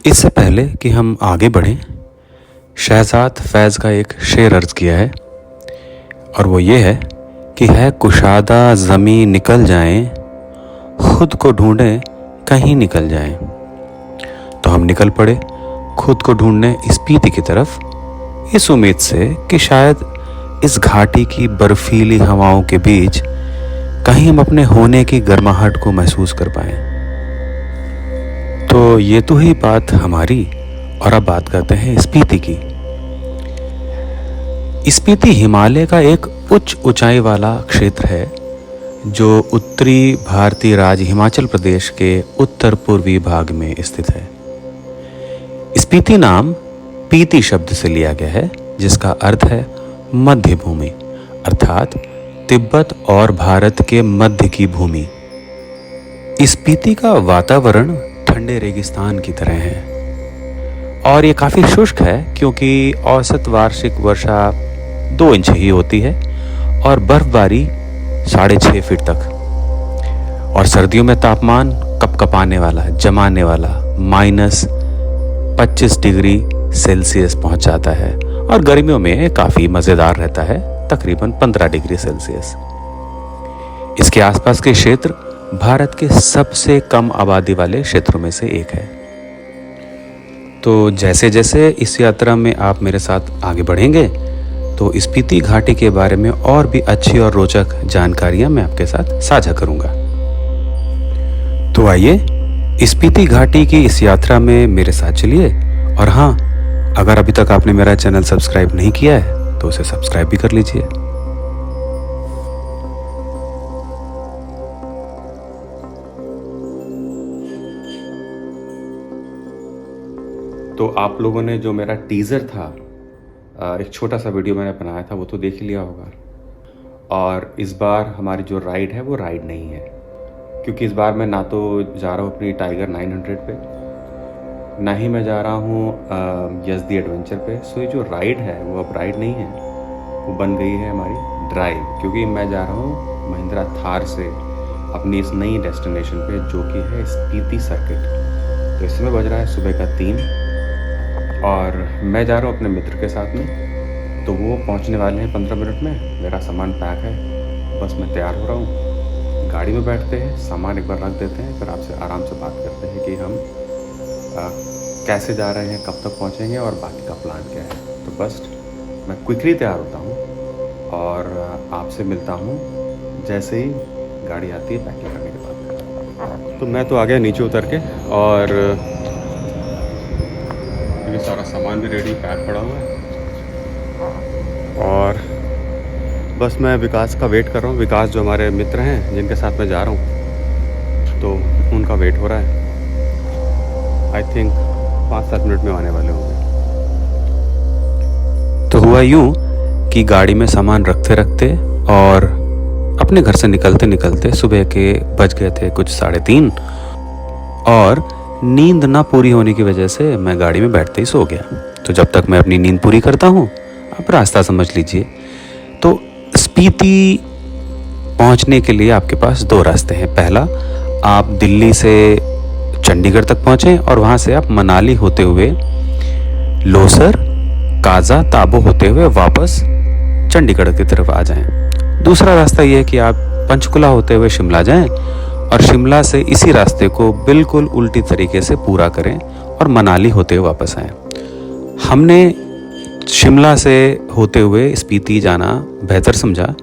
इससे पहले कि हम आगे बढ़ें, शहजाद फैज़ का एक शेर अर्ज़ किया है और वो ये है कि है कुशादा ज़मीं निकल जाएं, खुद को ढूंढें कहीं निकल जाएं। तो हम निकल पड़े खुद को ढूंढने स्पीति की तरफ, इस उम्मीद से कि शायद इस घाटी की बर्फीली हवाओं के बीच कहीं हम अपने होने की गर्माहट को महसूस कर पाएं। तो ये तो ही बात हमारी, और अब बात करते हैं स्पीति की। स्पीति हिमालय का एक उच्च ऊंचाई वाला क्षेत्र है जो उत्तरी भारतीय राज्य हिमाचल प्रदेश के उत्तर पूर्वी भाग में स्थित है। स्पीति नाम पीति शब्द से लिया गया है, जिसका अर्थ है मध्य भूमि, अर्थात तिब्बत और भारत के मध्य की भूमि। स्पीति का वातावरण ठंडे रेगिस्तान की तरह है और ये काफ़ी शुष्क है क्योंकि औसत वार्षिक वर्षा 2 इंच ही होती है और बर्फबारी 6.5 फीट तक। और सर्दियों में तापमान कपकपाने वाला, जमाने वाला -25 डिग्री सेल्सियस पहुंच जाता है और गर्मियों में काफ़ी मज़ेदार रहता है, तकरीबन 15 डिग्री सेल्सियस। इसके आसपास के क्षेत्र भारत के सबसे कम आबादी वाले क्षेत्रों में से एक है। तो जैसे जैसे इस यात्रा में आप मेरे साथ आगे बढ़ेंगे तो स्पीति घाटी के बारे में और भी अच्छी और रोचक जानकारियां मैं आपके साथ साझा करूंगा। तो आइए स्पीति घाटी की इस यात्रा में मेरे साथ चलिए। और हाँ, अगर अभी तक आपने मेरा चैनल सब्सक्राइब नहीं किया है तो उसे सब्सक्राइब भी कर लीजिए। तो आप लोगों ने जो मेरा टीज़र था, एक छोटा सा वीडियो मैंने बनाया था, वो तो देख ही लिया होगा। और इस बार हमारी जो राइड है वो राइड नहीं है, क्योंकि इस बार मैं ना तो जा रहा हूँ अपनी टाइगर 900 पे, ना ही मैं जा रहा हूँ यज़दी एडवेंचर पे। सो ये जो राइड है वो अब राइड नहीं है, वो बन गई है हमारी ड्राइव, क्योंकि मैं जा रहा हूँ महिंद्रा थार से अपनी इस नई डेस्टिनेशन पे जो कि है स्पीति सर्किट। तो इस समय बज रहा है सुबह का 3 और मैं जा रहा हूँ अपने मित्र के साथ में। तो वो पहुँचने वाले हैं 15 मिनट में। मेरा सामान पैक है, बस मैं तैयार हो रहा हूँ। गाड़ी में बैठते हैं, सामान एक बार रख देते हैं, फिर आपसे आराम से बात करते हैं कि हम कैसे जा रहे हैं, कब तक पहुँचेंगे और बाकी का प्लान क्या है। तो बस मैं क्विकली तैयार होता हूँ और आपसे मिलता हूँ जैसे ही गाड़ी आती है पैकिंग करने के बाद। तो मैं तो आ गया नीचे उतर के, और ये सारा सामान भी रेडी पैक पड़ा हुआ है और बस मैं विकास का वेट कर रहा हूँ। विकास जो हमारे मित्र हैं जिनके साथ मैं जा रहा हूँ, तो उनका वेट हो रहा है। आई थिंक 5-7 मिनट में आने वाले होंगे। तो हुआ यूँ कि गाड़ी में सामान रखते रखते और अपने घर से निकलते निकलते सुबह के बज गए थे कुछ 3:30, और नींद ना पूरी होने की वजह से मैं गाड़ी में बैठते ही सो गया। तो जब तक मैं अपनी नींद पूरी करता हूँ, आप रास्ता समझ लीजिए। तो स्पीति पहुँचने के लिए आपके पास 2 रास्ते हैं। पहला, आप दिल्ली से चंडीगढ़ तक पहुँचें और वहाँ से आप मनाली होते हुए लोसर, काजा, ताबो होते हुए वापस चंडीगढ़ की तरफ आ जाएं। दूसरा रास्ता ये है कि आप पंचकुला होते हुए शिमला जाएं और शिमला से इसी रास्ते को बिल्कुल उल्टी तरीके से पूरा करें और मनाली होते हुए वापस आएं। हमने शिमला से होते हुए स्पीति जाना बेहतर समझा।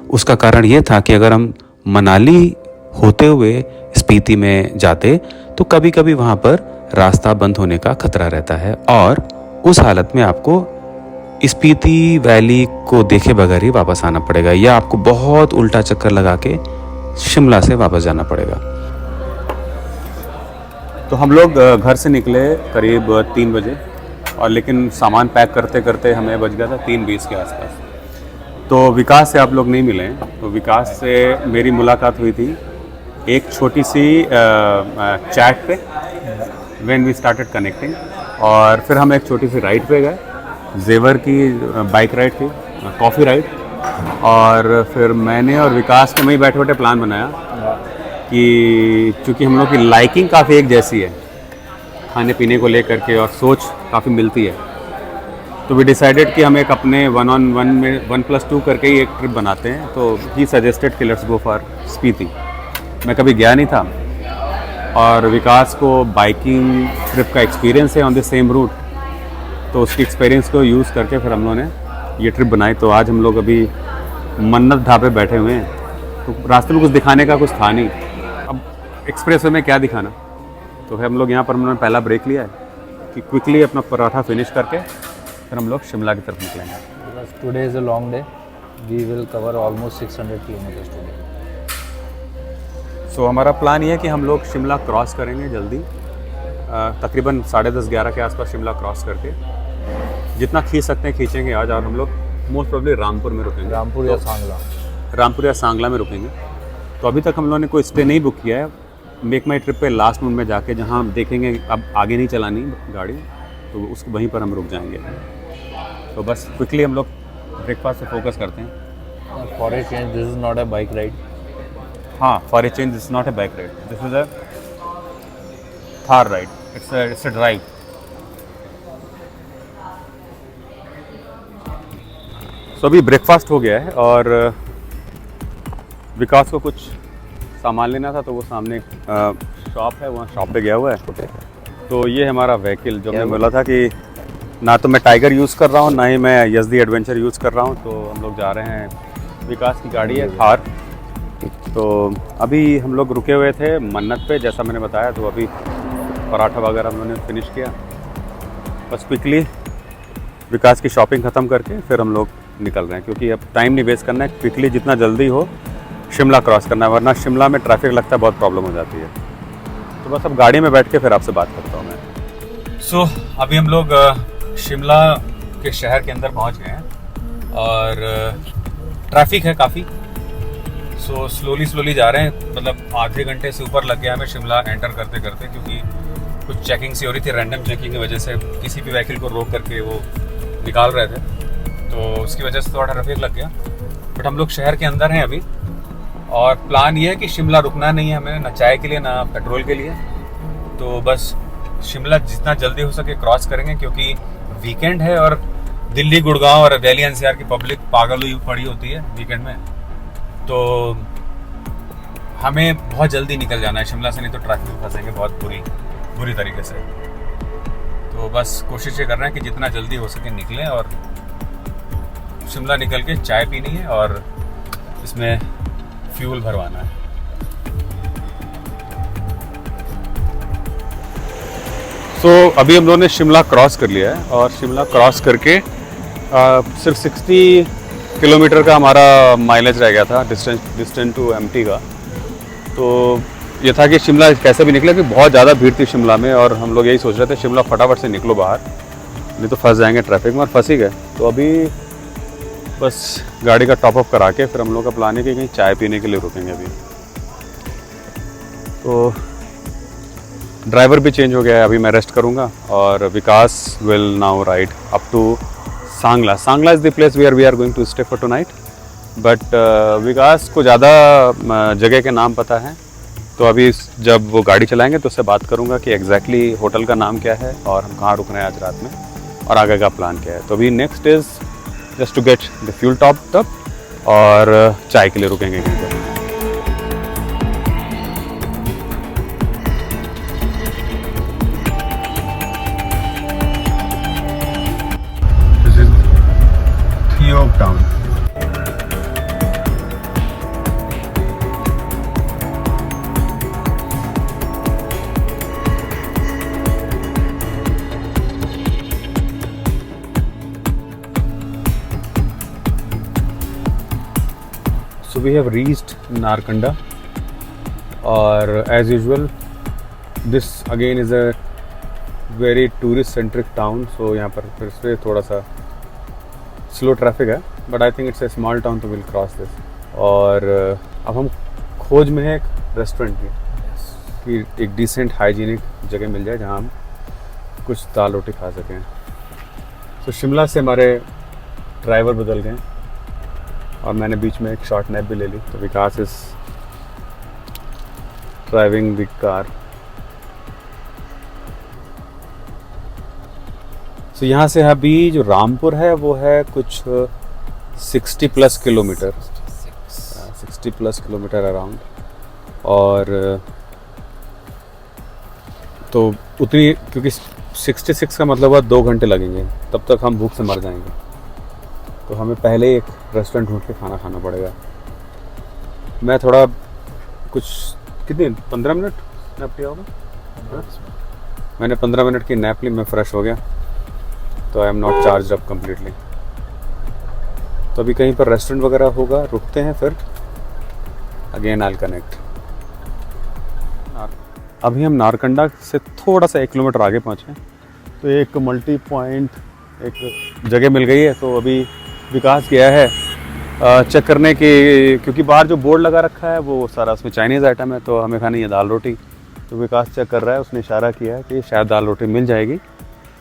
उसका कारण ये था कि अगर हम मनाली होते हुए स्पीति में जाते तो कभी कभी वहाँ पर रास्ता बंद होने का खतरा रहता है, और उस हालत में आपको स्पीति वैली को देखे बगैर ही वापस आना पड़ेगा, या आपको बहुत उल्टा चक्कर लगा के शिमला से वापस जाना पड़ेगा। तो हम लोग घर से निकले करीब 3 बजे, और लेकिन सामान पैक करते करते हमें बज गया था 3:20 के आसपास। तो विकास से आप लोग नहीं मिले। तो विकास से मेरी मुलाकात हुई थी एक छोटी सी चैट पे, व्हेन वी स्टार्टेड कनेक्टिंग, और फिर हम एक छोटी सी राइड पे गए। जेवर की बाइक राइड थी, कॉफ़ी राइड। और फिर मैंने और विकास ने वहीं बैठे बैठे प्लान बनाया कि चूँकि हम लोग की लाइकिंग काफ़ी एक जैसी है, खाने पीने को लेकर के और सोच काफ़ी मिलती है। तो वी डिसाइडेड कि हम एक अपने 1-on-1 में 1+2 करके ही एक ट्रिप बनाते हैं। तो ही सजेस्टेड कि लेट्स गो फॉर स्पीति। मैं कभी गया नहीं था और विकास को बाइकिंग ट्रिप का एक्सपीरियंस है ऑन द सेम रूट, तो उसकी एक्सपीरियंस को यूज़ करके फिर हम लोगों ने ये ट्रिप बनाई। तो आज हम लोग अभी मन्नत ढाबे बैठे हुए हैं। तो रास्ते में कुछ दिखाने का कुछ था नहीं, अब एक्सप्रेस वे में क्या दिखाना, तो फिर हम लोग यहाँ पर हमने पहला ब्रेक लिया है कि क्विकली अपना पराठा फिनिश करके फिर हम लोग शिमला की तरफ निकलेंगे। Because today is a long day, we will cover almost 600 kilometers today. सो हमारा प्लान ये है कि हम लोग शिमला क्रॉस करेंगे जल्दी, तकरीबन 10:30-11 के आसपास शिमला क्रॉस करके जितना खींच सकते हैं खींचेंगे आज। और हम लोग मोस्ट प्रोबेबली रामपुर में रुकेंगे, रामपुर या सांगला, रामपुर या सांगला में रुकेंगे। तो अभी तक हम लोगों ने कोई स्टे नहीं बुक किया है। मेक माई ट्रिप पे लास्ट मोमेंट में जाके जहाँ हम देखेंगे अब आगे नहीं चलानी गाड़ी, तो उस वहीं पर हम रुक जाएंगे। तो बस क्विकली हम लोग ब्रेकफास्ट से फोकस करते हैं। for a change this is not a bike ride. हाँ, for a change this not a bike ride, this is a Thar ride, it's a drive. सो अभी ब्रेकफास्ट हो गया है और विकास को कुछ सामान लेना था, तो वो सामने शॉप है, वहाँ शॉप पे गया हुआ है। तो ये हमारा व्हीकल जो मैं बोला था कि ना तो मैं टाइगर यूज़ कर रहा हूँ ना ही मैं यज़दी एडवेंचर यूज़ कर रहा हूँ। तो हम लोग जा रहे हैं, विकास की गाड़ी है थार। तो अभी हम लोग रुके हुए थे मन्नत पे, जैसा मैंने बताया। तो अभी पराठा वगैरह हम लोगों ने फिनिश किया। बस क्विकली विकास की शॉपिंग ख़त्म करके फिर हम लोग निकल रहे हैं, क्योंकि अब टाइम नहीं वेस्ट करना है। क्विकली जितना जल्दी हो शिमला क्रॉस करना है, वरना शिमला में ट्रैफिक लगता है, बहुत प्रॉब्लम हो जाती है। तो बस अब गाड़ी में बैठ के फिर आपसे बात करता हूँ मैं। सो अभी हम लोग शिमला के शहर के अंदर पहुँच गए हैं और ट्रैफिक है काफ़ी। सो स्लोली जा रहे हैं, मतलब आधे घंटे से ऊपर लग गया हमें शिमला एंटर करते करते, क्योंकि कुछ चेकिंग सी हो रही थी। रैंडम चेकिंग की वजह से किसी भी व्हीकल को रोक करके वो निकाल रहे थे, तो उसकी वजह से थोड़ा ट्रैफिक लग गया। बट हम लोग शहर के अंदर हैं अभी, और प्लान ये है कि शिमला रुकना नहीं है हमें, ना चाय के लिए ना पेट्रोल के लिए। तो बस शिमला जितना जल्दी हो सके क्रॉस करेंगे, क्योंकि वीकेंड है और दिल्ली, गुड़गांव और दिल्ली एनसीआर की पब्लिक पागल हुई पड़ी होती है वीकेंड में। तो हमें बहुत जल्दी निकल जाना है शिमला से, नहीं तो ट्रैफिक में फंसेंगे बहुत बुरी तरीके से। तो बस कोशिश ये कर रहे हैं कि जितना जल्दी हो सके निकलें और शिमला निकल के चाय पीनी है और इसमें फ्यूल भरवाना है। तो अभी हम लोगों ने शिमला क्रॉस कर लिया है और शिमला क्रॉस करके सिर्फ 60 किलोमीटर का हमारा माइलेज रह गया था, डिस्टेंस टू एमटी का। तो ये था कि शिमला कैसे भी निकले, कि बहुत ज़्यादा भीड़ थी शिमला में, और हम लोग यही सोच रहे थे शिमला फटाफट से निकलो बाहर, नहीं तो फंस जाएंगे ट्रैफिक में, और फंस ही गए। तो अभी बस गाड़ी का टॉप अप करा के फिर हम लोग का प्लान है कि कहीं चाय पीने के लिए रुकेंगे अभी। तो ड्राइवर भी चेंज हो गया है, अभी मैं रेस्ट करूँगा और Vikas will now ride up to Sangla. Sangla is the place where we are going to stay for tonight. But Vikas को ज़्यादा जगह के नाम पता है, तो अभी जब वो गाड़ी चलाएंगे तो उससे बात करूँगा कि एग्जैक्टली होटल का नाम क्या है और हम कहाँ रुक रहे हैं आज रात में और आगे का प्लान क्या है। तो अभी next is just to get the fuel top up और चाय के लिए रुकेंगे कहीं पर। Town. So we have reached Narkanda, और as usual this again is a very tourist centric town, so यहाँ पर फिर से थोड़ा सा स्लो ट्रैफिक है, but I think it's a small town, तो विल क्रॉस दिस। और अब हम खोज में है एक रेस्टोरेंट की, कि एक डिसेंट हाइजीनिक जगह मिल जाए जहाँ हम कुछ दाल रोटी खा सकें। तो शिमला से हमारे ड्राइवर बदल गए और मैंने बीच में एक शॉर्ट नैप भी ले ली। तो विकास इज ड्राइविंग द कार। तो यहाँ से अभी जो रामपुर है वो है कुछ 60+ किलोमीटर, 60+ किलोमीटर अराउंड। और तो उतनी, क्योंकि 66 का मतलब हुआ 2 घंटे लगेंगे, तब तक हम भूख से मर जाएंगे। तो हमें पहले एक रेस्टोरेंट ढूंढ के खाना खाना पड़ेगा। मैं थोड़ा कुछ कितने 15 मिनट नैप लिया होगा। मैंने 15 मिनट की नैप ली, मैं फ्रेश हो गया, तो I am not charge up completely. तो अभी कहीं पर रेस्टोरेंट वगैरह होगा, रुकते हैं, फिर अगेन आई विल कनेक्ट। अभी हम नारकंडा से थोड़ा सा 1 किलोमीटर आगे पहुँचे, तो एक मल्टी पॉइंट एक जगह मिल गई है। तो अभी विकास गया है चेक करने की, क्योंकि बाहर जो बोर्ड लगा रखा है वो सारा उसमें चाइनीज़ आइटम है, तो हमें खानी है दाल रोटी। तो विकास चेक कर रहा है, उसने इशारा किया है कि शायद दाल रोटी मिल जाएगी।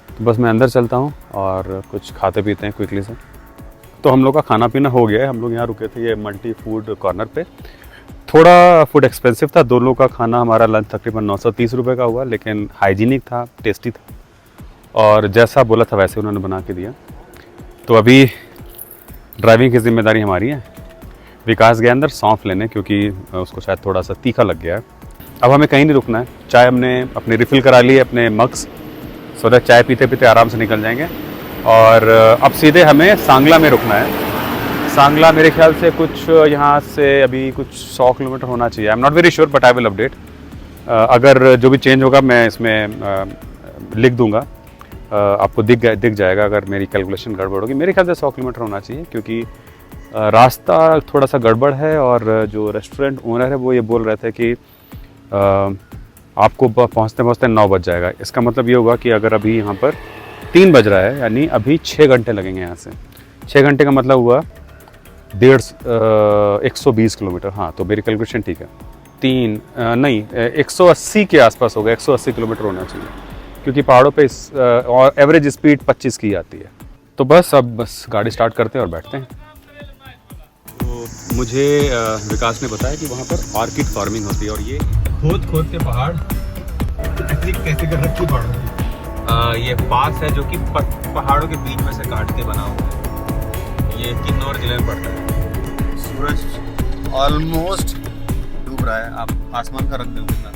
तो बस मैं अंदर चलता हूँ और कुछ खाते पीते हैं क्विकली से। तो हम लोग का खाना पीना हो गया है। हम लोग यहाँ रुके थे ये मल्टी फूड कॉर्नर पे। थोड़ा फूड एक्सपेंसिव था, 2 लोगों का खाना, हमारा लंच तकरीबन 930 रुपये का हुआ, लेकिन हाइजीनिक था, टेस्टी था, और जैसा बोला था वैसे उन्होंने बना के दिया। तो अभी ड्राइविंग की जिम्मेदारी हमारी है। विकास गया अंदर सौंफ लेने, क्योंकि उसको शायद थोड़ा सा तीखा लग गया है। अब हमें कहीं नहीं रुकना है। चाय हमने अपनी रिफ़िल करा ली है अपने मग्स, सो दैट चाय पीते पीते आराम से निकल जाएंगे। और अब सीधे हमें सांगला में रुकना है। सांगला मेरे ख्याल से कुछ यहाँ से अभी कुछ 100 किलोमीटर होना चाहिए। I am not very sure, but I will update. अगर जो भी चेंज होगा मैं इसमें लिख दूंगा, आपको दिख जाएगा अगर मेरी कैलकुलेशन गड़बड़ होगी। मेरे ख्याल से 100 किलोमीटर होना चाहिए, क्योंकि रास्ता थोड़ा सा गड़बड़ है। और जो रेस्टोरेंट ओनर है वो ये बोल रहे थे कि आपको पहुँचते पहुँचते 9 बज जाएगा। इसका मतलब ये होगा कि अगर अभी यहाँ पर 3 बज रहा है, यानी अभी 6 घंटे लगेंगे यहाँ से। 6 घंटे का मतलब हुआ 120 किलोमीटर। हाँ, तो मेरी कैलकुलेशन ठीक है। 180 के आसपास होगा, 180 किलोमीटर होना चाहिए, क्योंकि पहाड़ों पे और एवरेज स्पीड 25 की आती है। तो बस गाड़ी स्टार्ट करते हैं और बैठते हैं। तो मुझे विकास ने बताया कि वहाँ पर ऑर्किड फार्मिंग होती है, और ये खोद खोद के पहाड़ कैसे कर रखी पहाड़ों ये पास है, जो कि पहाड़ों के बीच में से काट के बना हुआ है। ये किन्नौर जिले में पड़ता है। सूरज ऑलमोस्ट डूब रहा है, आप आसमान का रंग देखो कितना।